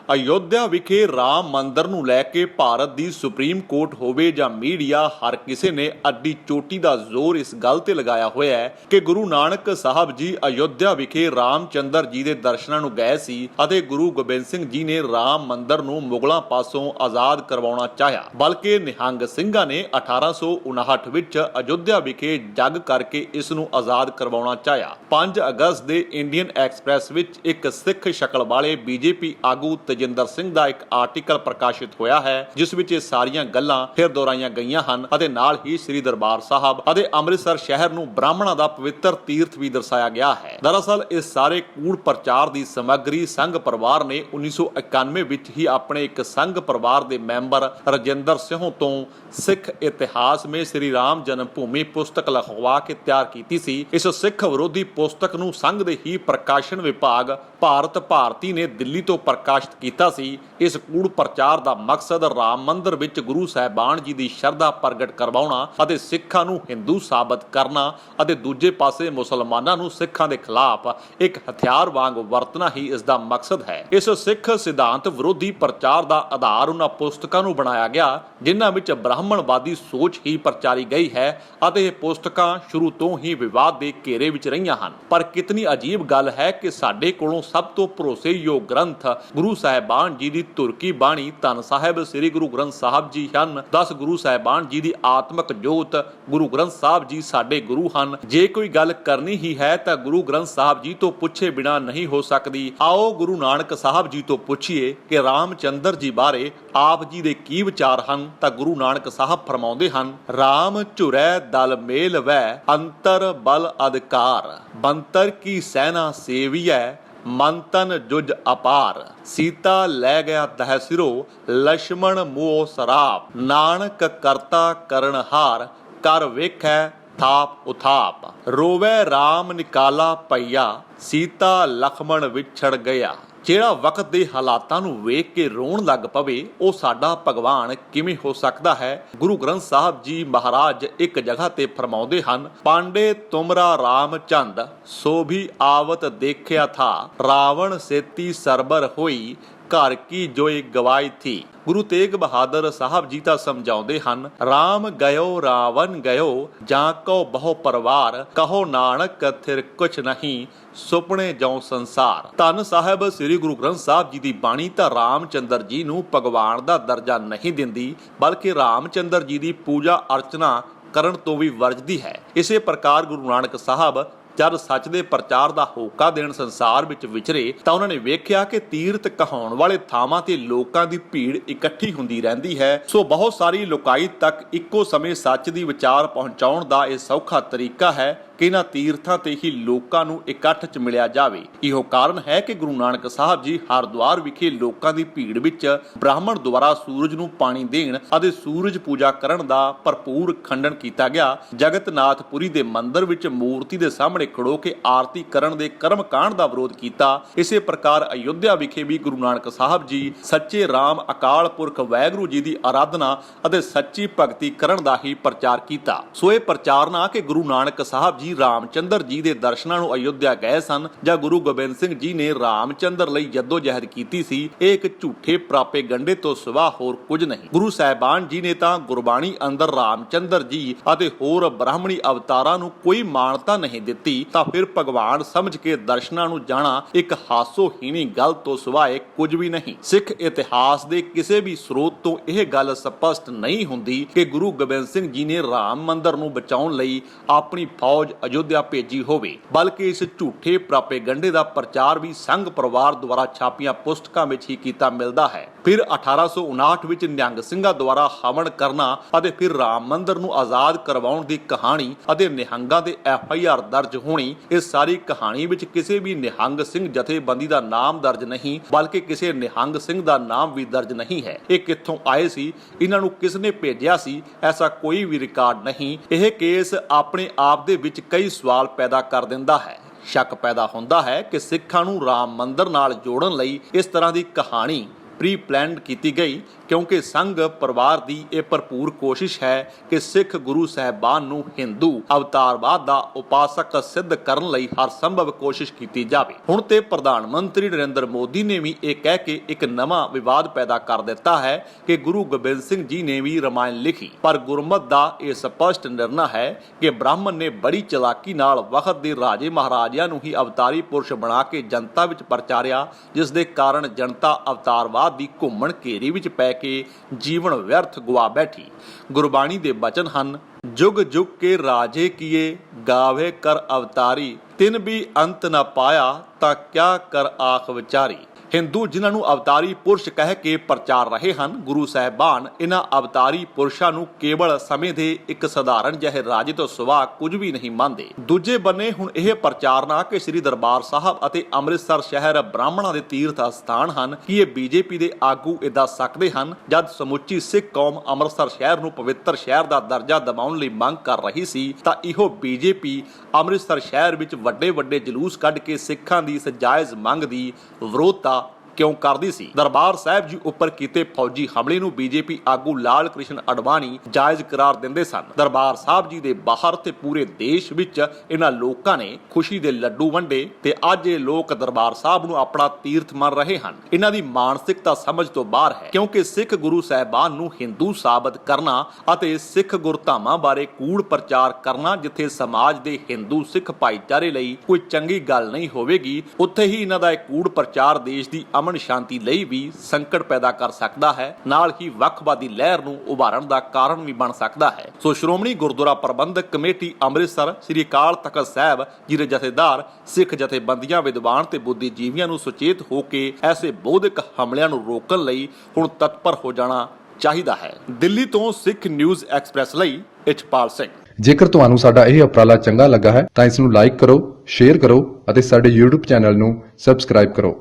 ਅਯੋਧਿਆ ਵਿਖੇ ਰਾਮ ਮੰਦਰ ਨੂੰ ਲੈ ਕੇ ਭਾਰਤ ਦੀ ਸੁਪਰੀਮ ਕੋਰਟ ਹੋਵੇ ਜਾਂ ਮੀਡੀਆ, ਹਰ ਕਿਸੇ ਨੇ ਅੱਡੀ ਚੋਟੀ ਦਾ ਜ਼ੋਰ ਇਸ ਗੱਲ ਤੇ ਲਗਾਇਆ ਹੋਇਆ ਹੈ ਕਿ ਗੁਰੂ ਨਾਨਕ ਸਾਹਿਬ ਜੀ ਅਯੋਧਿਆ ਵਿਖੇ ਰਾਮਚੰਦਰ ਜੀ ਦੇ ਦਰਸ਼ਨਾਂ ਨੂੰ ਗਏ ਸੀ ਅਤੇ ਗੁਰੂ ਗੋਬਿੰਦ ਸਿੰਘ ਜੀ ਨੇ ਰਾਮ ਮੰਦਰ ਨੂੰ ਮੁਗਲਾਂ ਪਾਸੋਂ ਆਜ਼ਾਦ ਕਰਵਾਉਣਾ ਚਾਹਿਆ। ਬਲਕਿ ਨਿਹੰਗ ਸਿੰਘਾਂ ਨੇ 1859 ਵਿੱਚ ਅਯੋਧਿਆ ਵਿਖੇ ਜੰਗ ਕਰਕੇ ਇਸ ਨੂੰ ਆਜ਼ਾਦ ਕਰਵਾਉਣਾ ਚਾਹਿਆ। 5 ਅਗਸਤ ਦੇ ਇੰਡੀਅਨ ਐਕਸਪ੍ਰੈਸ ਵਿੱਚ ਇੱਕ ਸਿੱਖ ਸ਼ਕਲ ਵਾਲੇ ਬੀਜੇਪੀ ਆਗੂ ਤੇਜਿੰਦਰ ਸਿੰਘ ਦਾ ਇੱਕ ਆਰਟੀਕਲ ਪ੍ਰਕਾਸ਼ਿਤ ਹੋਇਆ ਹੈ, ਜਿਸ ਵਿੱਚ ਇਹ ਸਾਰੀਆਂ ਗੱਲਾਂ ਫਿਰ ਦੁਹਰਾਈਆਂ ਗਈਆਂ ਹਨ ਅਤੇ ਨਾਲ ਹੀ ਸ੍ਰੀ ਦਰਬਾਰ ਸਾਹਿਬ ਅਤੇ ਅੰਮ੍ਰਿਤਸਰ ਸ਼ਹਿਰ ਨੂੰ ਬ੍ਰਾਹਮਣਾਂ ਦਾ ਪਵਿੱਤਰ ਤੀਰਥ ਵੀ ਦਰਸਾਇਆ ਗਿਆ ਹੈ। ਦਰਅਸਲ ਇਸ ਸਾਰੇ ਕੂੜ ਪ੍ਰਚਾਰ ਦੀ ਸਮੱਗਰੀ ਸੰਘ ਪਰਿਵਾਰ ਨੇ 1991 ਵਿੱਚ ਹੀ ਆਪਣੇ ਇੱਕ ਸੰਘ ਪਰਿਵਾਰ ਦੇ ਮੈਂਬਰ ਰਜਿੰਦਰ ਸਿੰਘ ਤੋਂ ਸਿੱਖ ਇਤਿਹਾਸ में श्री राम जन्मभूमि पुस्तक लिखवा के तैयार की सी। इस सिख विरोधी पुस्तक नूं संघ दे ही प्रकाशन विभाग भारत भारती ने दिल्ली तो प्रकाशित किया सी। इस कूड़ प्रचार का मकसद राम मंदिर विच गुरु साहिबान जी की शरधा प्रगट करवाउणा अते सिखां नूं हिंदू साबित करना अते दूजे पासे मुसलमानां नूं सिखां दे खिलाफ एक हथियार वांग वरतना ही इसका मकसद है। इस सिख सिद्धांत विरोधी प्रचार का आधार उन्हां पुस्तकां नूं बनाया गया जिन्हां विच ब्राह्मणवादी सोच ही प्रचारी गई है ਅਤੇ ਇਹ ਪੁਸਤਕਾਂ ਸ਼ੁਰੂ ਤੋਂ ਹੀ ਵਿਵਾਦ ਦੇ ਘੇਰੇ ਵਿੱਚ ਰਹੀਆਂ ਹਨ। ਪਰ ਕਿਤਨੀ ਅਜੀਬ ਗੱਲ ਹੈ ਕਿ ਸਾਡੇ ਕੋਲੋਂ ਸਭ ਤੋਂ ਭਰੋਸੇਯੋਗ ਗ੍ਰੰਥ ਗੁਰੂ ਸਾਹਿਬਾਨ ਜੀ ਦੀ ਤੁਰਕੀ ਬਾਣੀ ਧੰਨ ਸਾਹਿਬ ਸ੍ਰੀ ਗੁਰੂ ਗ੍ਰੰਥ ਸਾਹਿਬ ਜੀ ਹਨ। 10 ਗੁਰੂ ਸਾਹਿਬਾਨ ਜੀ ਦੀ ਆਤਮਿਕ ਜੋਤ ਗੁਰੂ ਗ੍ਰੰਥ ਸਾਹਿਬ ਜੀ ਸਾਡੇ ਗੁਰੂ ਹਨ। ਜੇ ਕੋਈ ਗੱਲ ਕਰਨੀ ਹੀ ਹੈ ਤਾਂ ਗੁਰੂ ਗ੍ਰੰਥ ਸਾਹਿਬ ਜੀ ਤੋਂ ਪੁੱਛੇ ਬਿਨਾ ਨਹੀਂ ਹੋ ਸਕਦੀ। ਆਓ ਗੁਰੂ ਨਾਨਕ ਸਾਹਿਬ ਜੀ ਤੋਂ ਪੁੱਛੀਏ ਕਿ ਰਾਮਚੰਦਰ ਜੀ ਬਾਰੇ ਆਪ ਜੀ ਦੇ ਕੀ ਵਿਚਾਰ ਹਨ। ਤਾਂ ਗੁਰੂ ਨਾਨਕ ਸਾਹਿਬ ਫਰਮਾਉਂਦੇ ਹਨ, ਰਾਮ ਝੁਰੈ दल मेल वै अंतर बल अधिकार बंतर की सेना सेवियै मंतन जुज अपार सीता लै गया तहसिरो लक्ष्मण मोह सराप नानक करता करणहार कर वेखै थाप उथाप रोवै राम निकाला पईया सीता लक्ष्मण विछड़ गया। ਜਿਹੜਾ ਵਕਤ ਦੇ ਹਾਲਾਤਾਂ ਨੂੰ ਵੇਖ ਕੇ ਰੋਣ ਲੱਗ ਪਵੇ ਉਹ ਸਾਡਾ ਭਗਵਾਨ ਕਿਵੇਂ ਹੋ ਸਕਦਾ ਹੈ। ਗੁਰੂ ਗ੍ਰੰਥ ਸਾਹਿਬ ਜੀ ਮਹਾਰਾਜ ਇੱਕ ਜਗ੍ਹਾ ਤੇ ਫਰਮਾਉਂਦੇ ਹਨ, ਪਾਂਡੇ ਤੁਮਰਾ ਰਾਮਚੰਦ ਸੋ ਵੀ ਆਵਤ ਦੇਖਿਆ ਥਾ ਰਾਵਣ ਸੇਤੀ ਸਰਬਰ ਹੋਈ ਘਰ ਕੀ ਜੋਏ ਗਵਾਈ ਥੀ। ਗੁਰੂ ਤੇਗ ਬਹਾਦਰ ਸਾਹਿਬ ਜੀ ਤਾਂ ਸਮਝਾਉਂਦੇ ਹਨ, ਰਾਮ ਗਇਓ ਰਾਵਣ ਗਇਓ ਜਾਂ ਕੋ ਬਹੁ ਪਰਿਵਾਰ ਕਹੋ ਨਾਨਕ ਥਿਰ ਕੁਛ ਨਹੀਂ ਸੁਪਨੇ ਜਉ ਸੰਸਾਰ। ਧੰਨ ਸਾਹਿਬ ਸ੍ਰੀ ਗੁਰੂ ਗ੍ਰੰਥ ਸਾਹਿਬ ਜੀ ਦੀ ਬਾਣੀ ਤਾਂ ਰਾਮਚੰਦਰ ਜੀ ਨੂੰ ਭਗਵਾਨ ਦਾ ਦਰਜਾ ਨਹੀਂ ਦਿੰਦੀ, ਬਲਕਿ ਰਾਮਚੰਦਰ ਜੀ ਦੀ ਪੂਜਾ ਅਰਚਨਾ ਕਰਨ ਤੋਂ ਵੀ ਵਰਜਦੀ ਹੈ। ਇਸੇ ਪ੍ਰਕਾਰ ਗੁਰੂ ਨਾਨਕ ਸਾਹਿਬ ਜਦ ਸੱਚ ਦੇ ਪ੍ਰਚਾਰ ਦਾ ਹੋਕਾ ਦੇਣ ਸੰਸਾਰ ਵਿੱਚ ਵਿਚਰੇ ਤਾਂ ਉਹਨਾਂ ਨੇ ਵੇਖਿਆ ਕਿ ਤੀਰਥ ਕਹਾਉਣ ਵਾਲੇ ਥਾਵਾਂ ਤੇ ਲੋਕਾਂ ਦੀ ਭੀੜ ਇਕੱਠੀ ਹੁੰਦੀ ਰਹਿੰਦੀ ਹੈ। ਸੋ ਬਹੁਤ ਸਾਰੀ ਲੋਕਾਈ ਤੱਕ ਇੱਕੋ ਸਮੇਂ ਸੱਚ ਦੀ ਵਿਚਾਰ ਪਹੁੰਚਾਉਣ ਦਾ ਇਹ ਸੌਖਾ ਤਰੀਕਾ ਹੈ ਕਿ ਇਹਨਾਂ ਤੀਰਥਾਂ ਤੇ ਹੀ ਲੋਕਾਂ ਨੂੰ ਇਕੱਠ 'ਚ ਮਿਲਿਆ ਜਾਵੇ। ਇਹੋ ਕਾਰਨ ਹੈ ਕਿ ਗੁਰੂ ਨਾਨਕ ਸਾਹਿਬ ਜੀ ਹਰਿਦੁਆਰ ਵਿਖੇ ਲੋਕਾਂ ਦੀ ਭੀੜ ਵਿੱਚ ਬ੍ਰਾਹਮਣ ਦੁਆਰਾ ਸੂਰਜ ਨੂੰ ਪਾਣੀ ਦੇਣ ਅਤੇ ਸੂਰਜ ਪੂਜਾ ਕਰਨ ਦਾ ਭਰਪੂਰ ਖੰਡਨ ਕੀਤਾ ਗਿਆ। ਜਗਤਨਾਥਪੁਰੀ ਦੇ ਮੰਦਿਰ ਵਿੱਚ ਮੂਰਤੀ ਦੇ ਸਾਹਮਣੇ ਖੜੋ ਕੇ ਆਰਤੀ ਕਰਨ ਦੇ ਕਰਮ ਕਾਂਡ ਦਾ ਵਿਰੋਧ ਕੀਤਾ। ਇਸੇ ਪ੍ਰਕਾਰ ਅਯੋਧਿਆ ਵਿਖੇ ਵੀ ਗੁਰੂ ਨਾਨਕ ਸਾਹਿਬ ਜੀ ਸੱਚੇ ਰਾਮ ਅਕਾਲ ਪੁਰਖ ਵਾਹਿਗੁਰੂ ਜੀ ਦੀ ਆਰਾਧਨਾ ਅਤੇ ਸੱਚੀ ਭਗਤੀ ਕਰਨ ਦਾ ਹੀ ਪ੍ਰਚਾਰ ਕੀਤਾ। ਸੋ ਇਹ ਪ੍ਰਚਾਰ ਨਾ ਕਿ ਗੁਰੂ ਨਾਨਕ ਸਾਹਿਬ ਜੀ ਰਾਮਚੰਦਰ ਜੀ ਦੇ ਦਰਸ਼ਨਾਂ ਨੂੰ ਅਯੋਧਿਆ ਗਏ ਸਨ ਜਾਂ ਗੁਰੂ ਗੋਬਿੰਦ ਸਿੰਘ ਜੀ ਨੇ ਰਾਮਚੰਦਰ ਲਈ ਜਦੋਜਹਿਦ ਕੀਤੀ ਸੀ, ਇਹ ਇੱਕ ਝੂਠੇ ਪ੍ਰਾਪੇ ਗੰਡੇ ਤੋਂ ਸਿਵਾ ਹੋਰ ਕੁਝ ਨਹੀਂ। ਗੁਰੂ ਸਾਹਿਬਾਨ ਜੀ ਨੇ ਤਾਂ ਗੁਰਬਾਣੀ ਅੰਦਰ ਰਾਮਚੰਦਰ ਜੀ ਅਤੇ ਹੋਰ ਬ੍ਰਾਹਮਣੀ ਅਵਤਾਰਾਂ ਨੂੰ ਕੋਈ ਮਾਨਤਾ ਨਹੀਂ ਦਿੱਤੀ, ਤਾਂ ਫਿਰ ਭਗਵਾਨ ਸਮਝ ਕੇ ਦਰਸ਼ਨਾਂ ਨੂੰ ਜਾਣਾ ਇੱਕ ਹਾਸੋਹੀਣੀ ਗੱਲ ਤੋਂ ਸਿਵਾਏ ਕੁਝ ਵੀ ਨਹੀਂ। ਸਿੱਖ ਇਤਿਹਾਸ ਦੇ ਕਿਸੇ ਵੀ ਸਰੋਤ ਤੋਂ ਇਹ ਗੱਲ ਸਪਸ਼ਟ ਨਹੀਂ ਹੁੰਦੀ ਕਿ ਗੁਰੂ ਗੋਬਿੰਦ ਸਿੰਘ ਜੀ ਨੇ ਰਾਮ ਮੰਦਰ ਨੂੰ ਬਚਾਉਣ ਲਈ ਆਪਣੀ ਫੌਜ ਅਯੋਧਿਆ ਭੇਜੀ ਹੋਵੇ, ਬਲਕਿ ਇਸ ਝੂਠੇ ਪ੍ਰਾਪੇਗੰਡੇ ਦਾ ਪ੍ਰਚਾਰ ਵੀ ਸੰਘ ਪਰਿਵਾਰ ਦੁਆਰਾ ਛਾਪੀਆਂ ਪੁਸਤਕਾਂ ਵਿੱਚ ਹੀ ਕੀਤਾ ਮਿਲਦਾ ਹੈ। ਫਿਰ 1859 ਵਿੱਚ ਨਿਹੰਗ ਸਿੰਘਾਂ ਦੁਆਰਾ ਹਵਨ ਕਰਨਾ ਅਤੇ ਫਿਰ ਰਾਮ ਮੰਦਰ ਨੂੰ ਆਜ਼ਾਦ ਕਰਵਾਉਣ ਦੀ ਕਹਾਣੀ ਅਤੇ ਨਿਹੰਗਾਂ ਦੇ FIR ਦਰਜ ਹੋਣੀ, ਇਸ ਸਾਰੀ ਕਹਾਣੀ ਵਿੱਚ ਕਿਸੇ ਵੀ ਨਿਹੰਗ ਸਿੰਘ ਜਥੇਬੰਦੀ ਦਾ ਨਾਮ ਦਰਜ ਨਹੀਂ, ਬਲਕਿ ਕਿਸੇ ਨਿਹੰਗ ਸਿੰਘ ਦਾ ਨਾਮ ਵੀ ਦਰਜ ਨਹੀਂ ਹੈ। ਇਹ ਕਿੱਥੋਂ ਆਏ ਸੀ, ਇਹਨਾਂ ਨੂੰ ਕਿਸ ਨੇ ਭੇਜਿਆ ਸੀ, ਐਸਾ ਕੋਈ ਵੀ ਰਿਕਾਰਡ ਨਹੀਂ। ਇਹ ਕੇਸ ਆਪਣੇ ਆਪ ਦੇ ਵਿੱਚ ਕਈ ਸਵਾਲ ਪੈਦਾ ਕਰ ਦਿੰਦਾ ਹੈ। ਸ਼ੱਕ ਪੈਦਾ ਹੁੰਦਾ ਹੈ ਕਿ ਸਿੱਖਾਂ ਨੂੰ ਰਾਮ ਮੰਦਰ ਨਾਲ ਜੋੜਨ ਲਈ ਇਸ ਤਰ੍ਹਾਂ ਦੀ ਕਹਾਣੀ ਪ੍ਰੀ ਪਲਾਨਡ ਕੀਤੀ ਗਈ ਕਿਉਂਕਿ ਸੰਘ ਪਰਿਵਾਰ ਦੀ ਇਹ ਭਰਪੂਰ ਕੋਸ਼ਿਸ਼ ਹੈ ਕਿ ਸਿੱਖ ਗੁਰੂ ਸਾਹਿਬਾਨ ਨੂੰ ਹਿੰਦੂ ਅਵਤਾਰਵਾਦ ਦਾ ਉਪਾਸਕ ਸਿੱਧ ਕਰਨ ਲਈ ਹਰ ਸੰਭਵ ਕੋਸ਼ਿਸ਼ ਕੀਤੀ ਜਾਵੇ। ਹੁਣ ਤੇ ਪ੍ਰਧਾਨ ਮੰਤਰੀ ਨਰਿੰਦਰ ਮੋਦੀ ਨੇ ਵੀ ਇਹ ਕਹਿ ਕੇ ਇੱਕ ਨਵਾਂ ਵਿਵਾਦ ਪੈਦਾ ਕਰ ਦਿੱਤਾ ਹੈ ਕਿ ਗੁਰੂ ਗੋਬਿੰਦ ਸਿੰਘ ਜੀ ਨੇ ਵੀ ਰਮਾਇਣ ਲਿਖੀ, ਪਰ ਗੁਰਮਤਿ ਦਾ ਇਹ ਸਪਸ਼ਟ ਨਿਰਣਾ ਹੈ ਕਿ ਬ੍ਰਾਹਮਣ ਨੇ ਬੜੀ ਚਲਾਕੀ ਨਾਲ ਵਕਤ ਦੇ ਰਾਜੇ ਮਹਾਰਾਜਿਆਂ ਨੂੰ ਹੀ ਅਵਤਾਰੀ ਪੁਰਸ਼ ਬਣਾ ਕੇ ਜਨਤਾ ਵਿੱਚ ਪ੍ਰਚਾਰਿਆ, ਜਿਸ ਦੇ ਕਾਰਨ ਜਨਤਾ ਅਵਤਾਰਵਾਦ ਦੀ ਘੁੰਮਣ ਘੇਰੀ ਵਿੱਚ ਪੈ ਕੇ ਜੀਵਨ ਵਿਅਰਥ ਗਵਾ ਬੈਠੀ। ਗੁਰਬਾਣੀ ਦੇ ਬਚਨ ਹਨ, जुग जुग के राजे किए गावे कर अवतारी, तिन भी अंत न पाया ता क्या कर आख विचारी। ਹਿੰਦੂ ਜਿਨ੍ਹਾਂ ਨੂੰ ਅਵਤਾਰੀ ਪੁਰਸ਼ ਕਹਿ ਕੇ ਪ੍ਰਚਾਰ ਰਹੇ ਹਨ, ਗੁਰੂ ਸਾਹਿਬਾਨ ਇਹਨਾਂ ਅਵਤਾਰੀ ਪੁਰਸ਼ਾਂ ਨੂੰ ਕੇਵਲ ਸਮੇਂ ਦੇ ਇੱਕ ਸਧਾਰਨ ਜਿਹੇ ਰਾਜੇ ਤੋਂ ਸਿਵਾ ਕੁਝ ਵੀ ਨਹੀਂ ਮੰਨਦੇ। ਦੂਜੇ ਬੰਨੇ ਹੁਣ ਇਹ ਪ੍ਰਚਾਰਨਾ ਕਿ ਸ੍ਰੀ ਦਰਬਾਰ ਸਾਹਿਬ ਅਤੇ ਅੰਮ੍ਰਿਤਸਰ ਸ਼ਹਿਰ ਬ੍ਰਾਹਮਣਾਂ ਦੇ ਤੀਰਥ ਸਥਾਨ ਹਨ ਕਿ ਇਹ ਬੀਜੇਪੀ ਦੇ ਆਗੂ ਇਹ ਦੱਸ ਸਕਦੇ ਹਨ, ਜਦ ਸਮੁੱਚੀ ਸਿੱਖ ਕੌਮ ਅੰਮ੍ਰਿਤਸਰ ਸ਼ਹਿਰ ਨੂੰ ਪਵਿੱਤਰ ਸ਼ਹਿਰ ਦਾ ਦਰਜਾ ਦਿਵਾਉਣ ਲਈ ਮੰਗ ਕਰ ਰਹੀ ਸੀ, ਤਾਂ ਇਹੋ ਬੀਜੇਪੀ ਅੰਮ੍ਰਿਤਸਰ ਸ਼ਹਿਰ ਵਿੱਚ ਵੱਡੇ ਵੱਡੇ ਜਲੂਸ ਕੱਢ ਕੇ ਸਿੱਖਾਂ ਦੀ ਇਸ ਜਾਇਜ਼ ਮੰਗ ਦੀ ਵਿਰੋਧਤਾ ਕਿਉਂ ਕਰਦੀ ਸੀ। ਦਰਬਾਰ ਸਾਹਿਬ ਜੀ ਉੱਪਰ ਕੀਤੇ ਫੌਜੀ ਹਮਲੇ ਨੂੰ ਬੀਜੇਪੀ ਆਗੂ ਲਾਲ ਕ੍ਰਿਸ਼ਨ ਅਡਵਾਨੀ ਜਾਇਜ਼ ਕਰਾਰ ਦਿੰਦੇ ਸਨ। ਦਰਬਾਰ ਸਾਹਿਬ ਜੀ ਦੇ ਬਾਹਰ ਤੇ ਪੂਰੇ ਦੇਸ਼ ਵਿੱਚ ਇਹਨਾਂ ਲੋਕਾਂ ਨੇ ਖੁਸ਼ੀ ਦੇ ਲੱਡੂ ਵੰਡੇ ਤੇ ਅੱਜ ਇਹ ਲੋਕ ਦਰਬਾਰ ਸਾਹਿਬ ਨੂੰ ਆਪਣਾ ਤੀਰਥ ਮੰਨ ਰਹੇ ਹਨ। ਇਹਨਾਂ ਦੀ ਮਾਨਸਿਕਤਾ ਸਮਝ ਤੋਂ ਬਾਹਰ ਹੈ, ਕਿਉਂਕਿ ਸਿੱਖ ਗੁਰੂ ਸਾਹਿਬਾਨ ਨੂੰ ਹਿੰਦੂ ਸਾਬਤ ਕਰਨਾ ਅਤੇ ਸਿੱਖ ਗੁਰਧਾਮਾਂ ਬਾਰੇ ਕੂੜ ਪ੍ਰਚਾਰ ਕਰਨਾ ਜਿੱਥੇ ਸਮਾਜ ਦੇ ਹਿੰਦੂ ਸਿੱਖ ਭਾਈਚਾਰੇ ਲਈ ਕੋਈ ਚੰਗੀ ਗੱਲ ਨਹੀਂ ਹੋਵੇਗੀ, ਉੱਥੇ ਹੀ ਇਹਨਾਂ ਦਾ ਇਹ ਕੂੜ ਪ੍ਰਚਾਰ ਦੇਸ਼ ਦੀ ਅਮਨ ਸ਼ਾਂਤੀ ਲਈ ਵੀ ਸੰਕਟ ਪੈਦਾ ਕਰ ਸਕਦਾ ਹੈ, ਨਾਲ ਹੀ ਵੱਖਵਾਦੀ ਲਹਿਰ ਨੂੰ ਉਭਾਰਨ ਦਾ ਕਾਰਨ ਵੀ ਬਣ ਸਕਦਾ ਹੈ। ਸੋ ਸ਼੍ਰੋਮਣੀ ਗੁਰਦੁਆਰਾ ਪ੍ਰਬੰਧਕ ਕਮੇਟੀ ਅੰਮ੍ਰਿਤਸਰ ਸ੍ਰੀ ਅਕਾਲ ਤਖਤ ਸਾਹਿਬ ਜੀ ਦੇ ਜਥੇਦਾਰ, ਸਿੱਖ ਜਥੇਬੰਦੀਆਂ, ਵਿਦਵਾਨ ਤੇ ਬੁੱਧੀਜੀਵੀਆਂ ਨੂੰ ਸੁਚੇਤ ਹੋ ਕੇ ਐਸੇ ਬੌਧਿਕ ਹਮਲਿਆਂ ਨੂੰ ਰੋਕਣ ਲਈ ਹੁਣ ਤਤਪਰ ਹੋ ਜਾਣਾ ਚਾਹੀਦਾ ਹੈ। ਦਿੱਲੀ ਤੋਂ ਸਿੱਖ ਨਿਊਜ਼ ਐਕਸਪ੍ਰੈਸ ਲਈ ਇਛਪਾਲ ਸਿੰਘ। ਜੇਕਰ ਤੁਹਾਨੂੰ ਸਾਡਾ ਇਹ ਉਪਰਾਲਾ ਚੰਗਾ ਲੱਗਾ ਹੈ ਤਾਂ ਇਸ ਨੂੰ ਲਾਈਕ ਕਰੋ, ਸ਼ੇਅਰ ਕਰੋ ਅਤੇ ਸਾਡੇ YouTube ਚੈਨਲ ਨੂੰ ਸਬਸਕ੍ਰਾਈਬ ਕਰੋ।